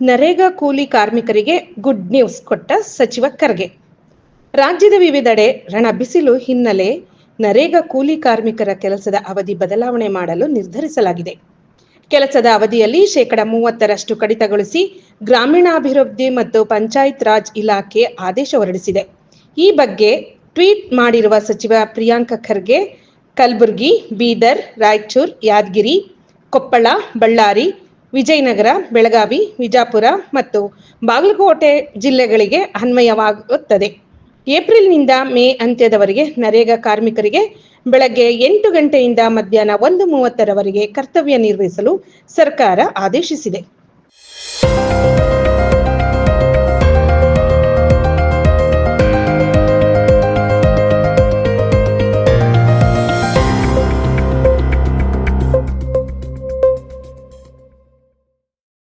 ನರೇಗಾ ಕೂಲಿ ಕಾರ್ಮಿಕರಿಗೆ good news ಕೊಟ್ಟ ಸಚಿವ ಖರ್ಗೆ. ರಾಜ್ಯದ ವಿವಿಧೆಡೆ ರಣಬಿಸಿಲು ಹಿನ್ನೆಲೆ ನರೇಗಾ ಕೂಲಿ ಕಾರ್ಮಿಕರ ಕೆಲಸದ ಅವಧಿ ಬದಲಾವಣೆ ಮಾಡಲು ನಿರ್ಧರಿಸಲಾಗಿದೆ. ಕೆಲಸದ ಅವಧಿಯಲ್ಲಿ 30% ಕಡಿತಗೊಳಿಸಿ ಗ್ರಾಮೀಣಾಭಿವೃದ್ಧಿ ಮತ್ತು ಪಂಚಾಯತ್ ರಾಜ್ ಇಲಾಖೆ ಆದೇಶ ಹೊರಡಿಸಿದೆ. ಈ ಬಗ್ಗೆ ಟ್ವೀಟ್ ಮಾಡಿರುವ ಸಚಿವ ಪ್ರಿಯಾಂಕ ಖರ್ಗೆ, ಕಲಬುರಗಿ, ಬೀದರ್, ರಾಯಚೂರು, ಯಾದಗಿರಿ, ಕೊಪ್ಪಳ, ಬಳ್ಳಾರಿ, ವಿಜಯನಗರ, ಬೆಳಗಾವಿ, ವಿಜಾಪುರ ಮತ್ತು ಬಾಗಲಕೋಟೆ ಜಿಲ್ಲೆಗಳಿಗೆ ಅನ್ವಯವಾಗುತ್ತದೆ. ಏಪ್ರಿಲ್ನಿಂದ ಮೇ ಅಂತ್ಯದವರೆಗೆ ನರೇಗಾ ಕಾರ್ಮಿಕರಿಗೆ ಬೆಳಗ್ಗೆ 8 ಗಂಟೆಯಿಂದ ಮಧ್ಯಾಹ್ನ 1:30 ಕರ್ತವ್ಯ ನಿರ್ವಹಿಸಲು ಸರ್ಕಾರ ಆದೇಶಿಸಿದೆ.